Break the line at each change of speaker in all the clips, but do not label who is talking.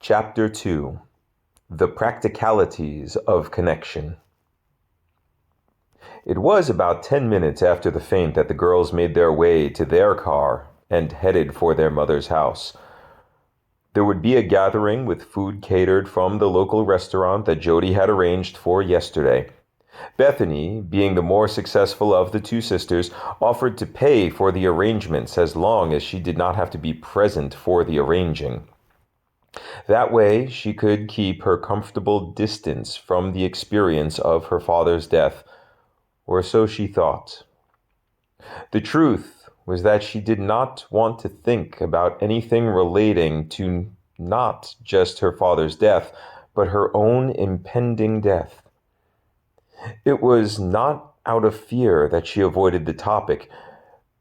Chapter 2: The Practicalities of Connection. It was about 10 minutes after the faint that the girls made their way to their car and headed for their mother's house. There would be a gathering with food catered from the local restaurant that Jody had arranged for yesterday. Bethany, being the more successful of the two sisters, offered to pay for the arrangements as long as she did not have to be present for the arranging. That way, she could keep her comfortable distance from the experience of her father's death, or so she thought. The truth was that she did not want to think about anything relating to not just her father's death, but her own impending death. It was not out of fear that she avoided the topic,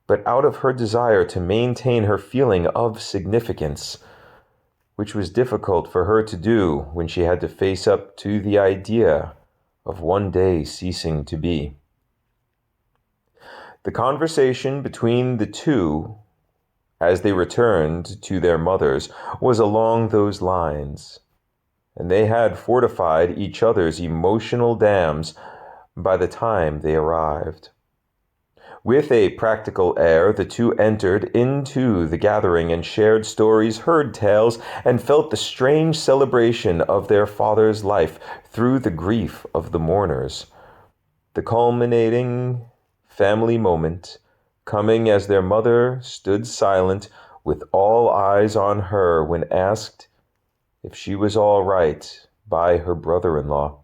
but out of her desire to maintain her feeling of significance, which was difficult for her to do when she had to face up to the idea of one day ceasing to be. The conversation between the two, as they returned to their mothers, was along those lines, and they had fortified each other's emotional dams by the time they arrived. With a practical air, the two entered into the gathering and shared stories, heard tales, and felt the strange celebration of their father's life through the grief of the mourners. The culminating family moment coming as their mother stood silent with all eyes on her when asked if she was all right by her brother-in-law.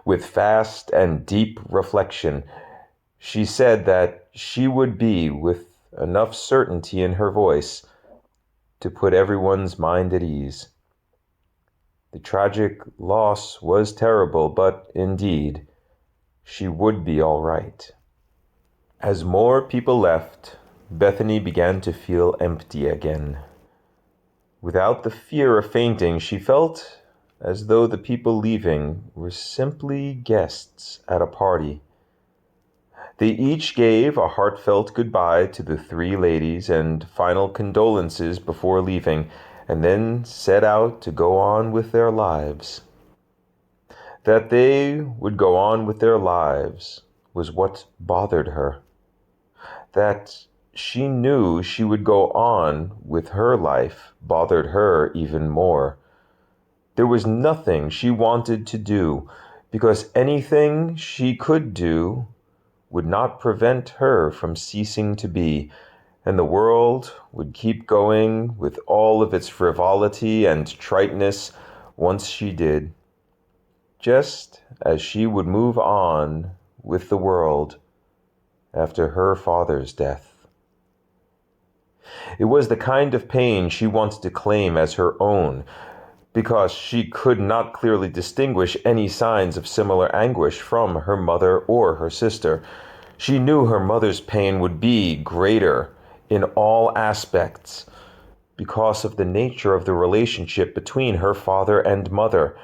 With fast and deep reflection, she said that she would be, with enough certainty in her voice to put everyone's mind at ease. The tragic loss was terrible, but indeed, she would be all right. As more people left, Bethany began to feel empty again. Without the fear of fainting, she felt as though the people leaving were simply guests at a party. They each gave a heartfelt goodbye to the three ladies and final condolences before leaving, and then set out to go on with their lives. That they would go on with their lives was what bothered her. That she knew she would go on with her life bothered her even more. There was nothing she wanted to do, because anything she could do would not prevent her from ceasing to be, and the world would keep going with all of its frivolity and triteness once she did, just as she would move on with the world after her father's death. It was the kind of pain she wanted to claim as her own, because she could not clearly distinguish any signs of similar anguish from her mother or her sister. She knew her mother's pain would be greater in all aspects because of the nature of the relationship between her father and mother,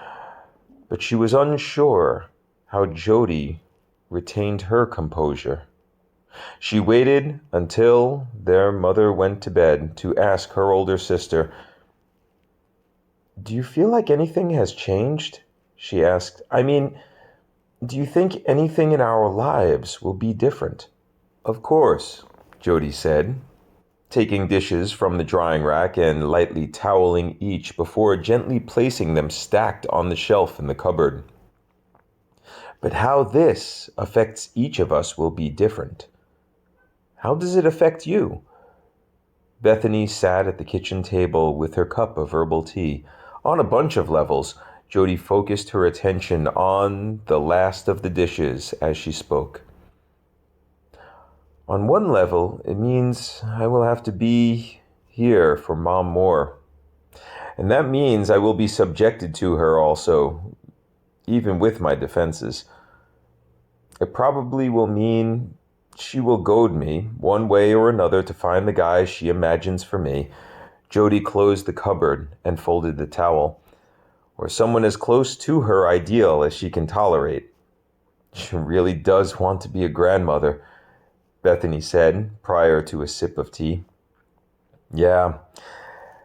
but she was unsure how Jody retained her composure. She waited until their mother went to bed to ask her older sister, "Do you feel like anything has changed?" she asked. "I mean, do you think anything in our lives will be different?" "Of course," Jody said, taking dishes from the drying rack and lightly toweling each before gently placing them stacked on the shelf in the cupboard. "But how this affects each of us will be different. How does it affect you?" Bethany sat at the kitchen table with her cup of herbal tea. On a bunch of levels, Jody focused her attention on the last of the dishes as she spoke. "On one level, it means I will have to be here for Mom more. And that means I will be subjected to her also, even with my defenses. It probably will mean she will goad me, one way or another, to find the guy she imagines for me." Jody closed the cupboard and folded the towel. "Or someone as close to her ideal as she can tolerate. She really does want to be a grandmother," Bethany said prior to a sip of tea. "Yeah,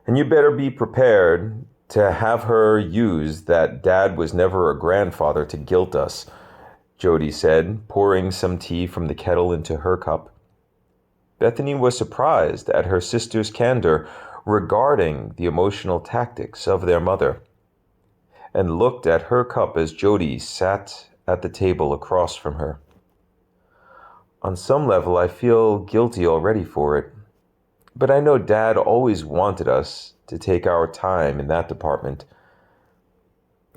and you better be prepared. To have her use that Dad was never a grandfather to guilt us, Jody said, pouring some tea from the kettle into her cup. Bethany was surprised at her sister's candor regarding the emotional tactics of their mother, and looked at her cup as Jody sat at the table across from her. On some level, I feel guilty already for it, but I know Dad always wanted us to take our time in that department.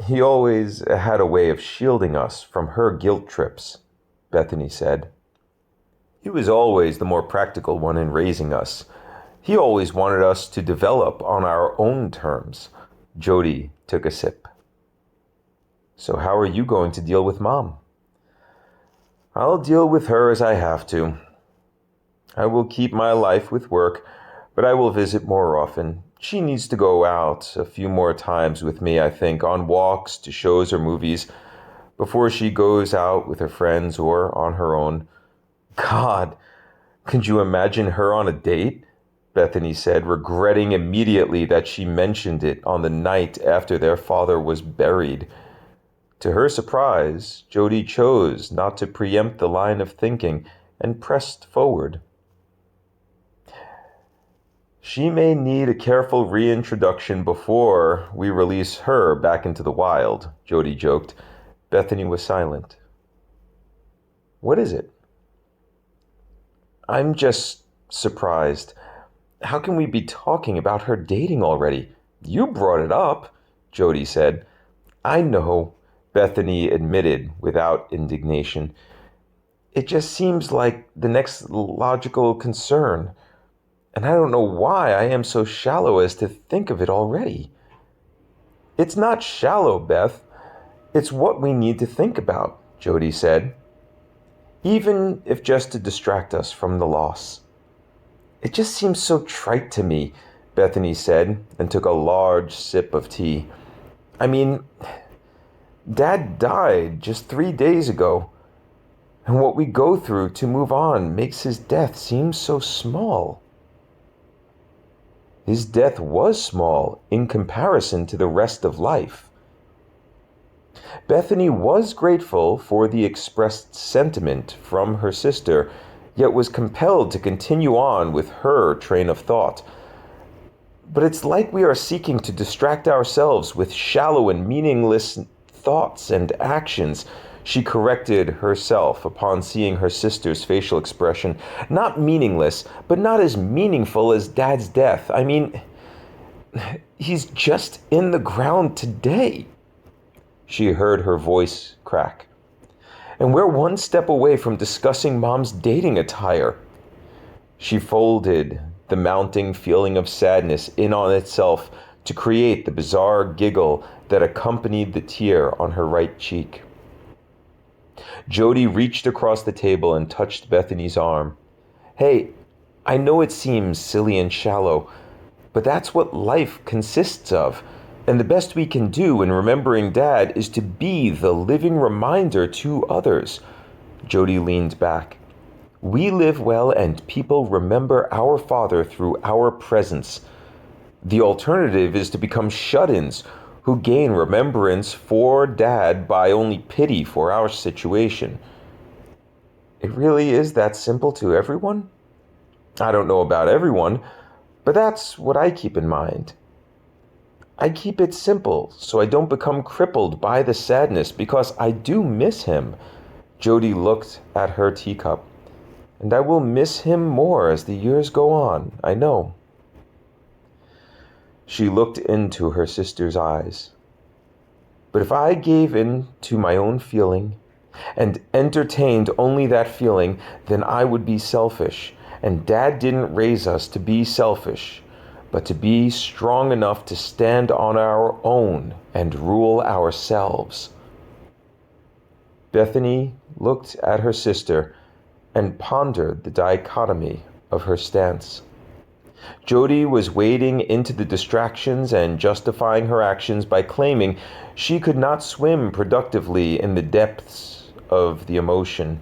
He always had a way of shielding us from her guilt trips, Bethany said. He was always the more practical one in raising us. He always wanted us to develop on our own terms. Jody took a sip. So how are you going to deal with Mom? I'll deal with her as I have to. I will keep my life with work, but I will visit more often. She needs to go out a few more times with me, I think, on walks, to shows or movies, before she goes out with her friends or on her own. God, could you imagine her on a date? Bethany said, regretting immediately that she mentioned it on the night after their father was buried. To her surprise, Jody chose not to preempt the line of thinking and pressed forward. She may need a careful reintroduction before we release her back into the wild, Jody joked. Bethany was silent. What is it? I'm just surprised. How can we be talking about her dating already? You brought it up, Jody said. I know, Bethany admitted without indignation. It just seems like the next logical concern. And I don't know why I am so shallow as to think of it already. It's not shallow, Beth. It's what we need to think about, Jody said. Even if just to distract us from the loss. It just seems so trite to me, Bethany said, and took a large sip of tea. I mean, Dad died just 3 days ago, and what we go through to move on makes his death seem so small. His death was small in comparison to the rest of life. Bethany was grateful for the expressed sentiment from her sister, yet was compelled to continue on with her train of thought. But it's like we are seeking to distract ourselves with shallow and meaningless thoughts and actions, she corrected herself upon seeing her sister's facial expression. Not meaningless, but not as meaningful as Dad's death. I mean, he's just in the ground today. She heard her voice crack. And we're one step away from discussing Mom's dating attire. She folded the mounting feeling of sadness in on itself to create the bizarre giggle that accompanied the tear on her right cheek. Jody reached across the table and touched Bethany's arm. Hey, I know it seems silly and shallow, but that's what life consists of. And the best we can do in remembering Dad is to be the living reminder to others. Jody leaned back. We live well and people remember our father through our presence. The alternative is to become shut-ins who gain remembrance for Dad by only pity for our situation. It really is that simple to everyone? I don't know about everyone, but that's what I keep in mind. I keep it simple so I don't become crippled by the sadness because I do miss him. Jody looked at her teacup. And I will miss him more as the years go on, I know. She looked into her sister's eyes. But if I gave in to my own feeling and entertained only that feeling, then I would be selfish. And Dad didn't raise us to be selfish, but to be strong enough to stand on our own and rule ourselves. Bethany looked at her sister and pondered the dichotomy of her stance. Jody was wading into the distractions and justifying her actions by claiming she could not swim productively in the depths of the emotion.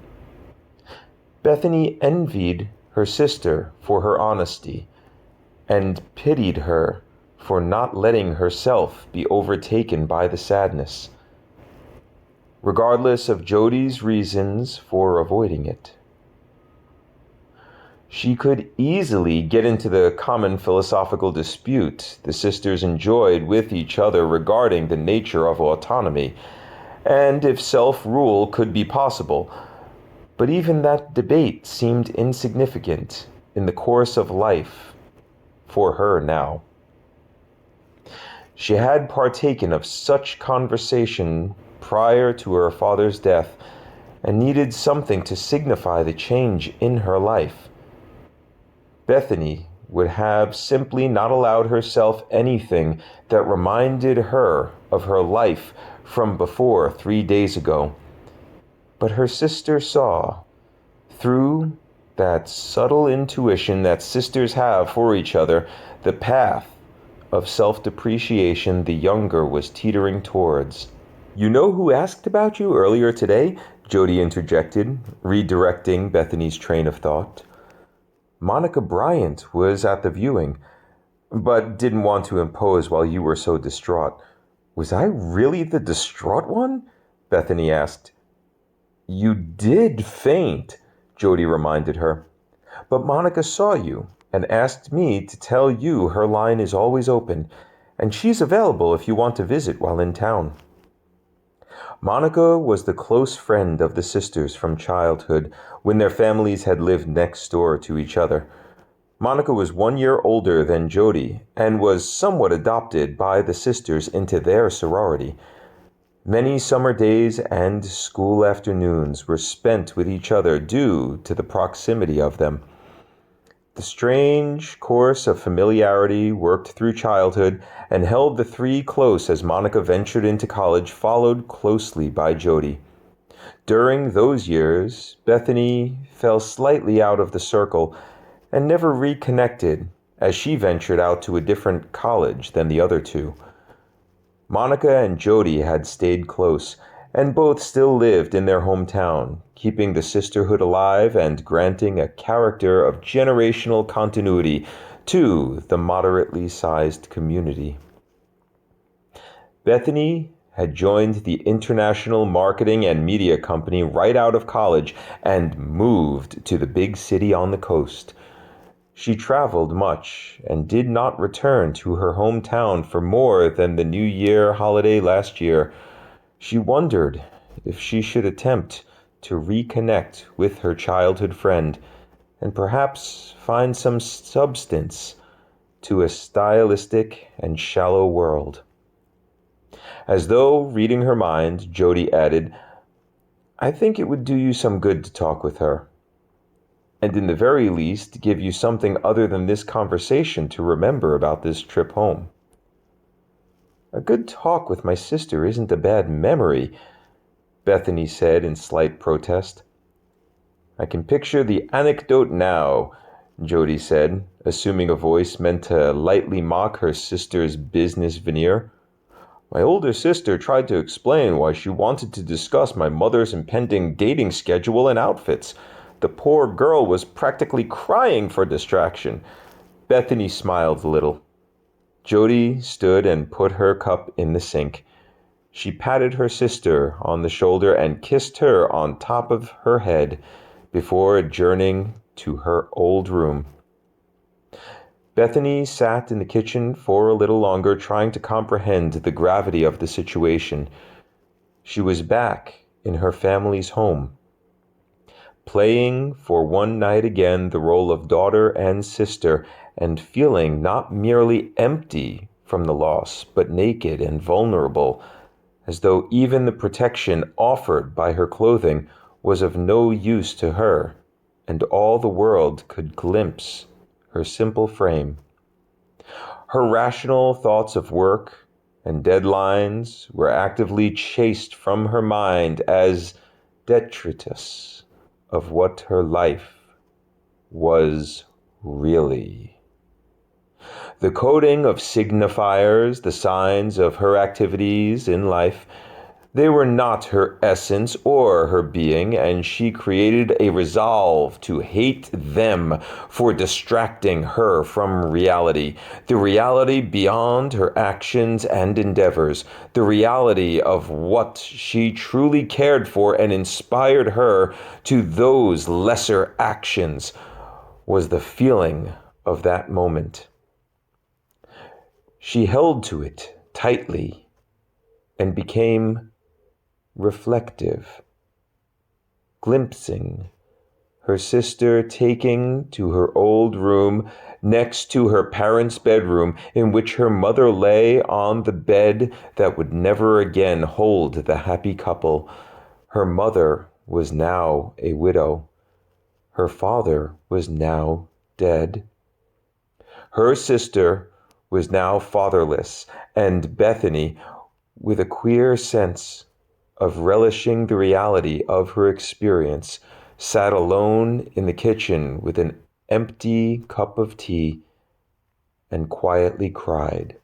Bethany envied her sister for her honesty and pitied her for not letting herself be overtaken by the sadness, regardless of Jody's reasons for avoiding it. She could easily get into the common philosophical dispute the sisters enjoyed with each other regarding the nature of autonomy, and if self-rule could be possible. But even that debate seemed insignificant in the course of life for her now. She had partaken of such conversation prior to her father's death and needed something to signify the change in her life. Bethany would have simply not allowed herself anything that reminded her of her life from before 3 days ago. But her sister saw, through that subtle intuition that sisters have for each other, the path of self-depreciation the younger was teetering towards. "You know who asked about you earlier today?" Jody interjected, redirecting Bethany's train of thought. "Monica Bryant was at the viewing, but didn't want to impose while you were so distraught." "Was I really the distraught one?" Bethany asked. "You did faint," Jody reminded her. "But Monica saw you and asked me to tell you her line is always open, and she's available if you want to visit while in town." Monica was the close friend of the sisters from childhood when their families had lived next door to each other. Monica was 1 year older than Jody and was somewhat adopted by the sisters into their sorority. Many summer days and school afternoons were spent with each other due to the proximity of them. The strange course of familiarity worked through childhood and held the three close as Monica ventured into college, followed closely by Jody. During those years, Bethany fell slightly out of the circle and never reconnected as she ventured out to a different college than the other two. Monica and Jody had stayed close, and both still lived in their hometown, keeping the sisterhood alive and granting a character of generational continuity to the moderately sized community. Bethany had joined the international marketing and media company right out of college and moved to the big city on the coast. She traveled much and did not return to her hometown for more than the New Year holiday last year. She wondered if she should attempt to reconnect with her childhood friend and perhaps find some substance to a stylistic and shallow world. As though reading her mind, Jody added, "I think it would do you some good to talk with her, and in the very least give you something other than this conversation to remember about this trip home." "A good talk with my sister isn't a bad memory," Bethany said in slight protest. "I can picture the anecdote now," Jody said, assuming a voice meant to lightly mock her sister's business veneer. "My older sister tried to explain why she wanted to discuss my mother's impending dating schedule and outfits. The poor girl was practically crying for distraction." Bethany smiled a little. Jody stood and put her cup in the sink. She patted her sister on the shoulder and kissed her on top of her head before adjourning to her old room. Bethany sat in the kitchen for a little longer, trying to comprehend the gravity of the situation. She was back in her family's home, playing for one night again the role of daughter and sister, and feeling not merely empty from the loss, but naked and vulnerable, as though even the protection offered by her clothing was of no use to her, and all the world could glimpse her simple frame. Her rational thoughts of work and deadlines were actively chased from her mind as detritus of what her life was really. The coding of signifiers, the signs of her activities in life, They were not her essence or her being, and she created a resolve to hate them for distracting her from reality, the reality beyond her actions and endeavors, the reality of what she truly cared for and inspired her to those lesser actions was the feeling of that moment. She held to it tightly and became reflective, glimpsing her sister taking to her old room next to her parents' bedroom, in which her mother lay on the bed that would never again hold the happy couple. Her mother was now a widow. Her father was now dead. Her sister was now fatherless, and Bethany, with a queer sense of relishing the reality of her experience, sat alone in the kitchen with an empty cup of tea and quietly cried.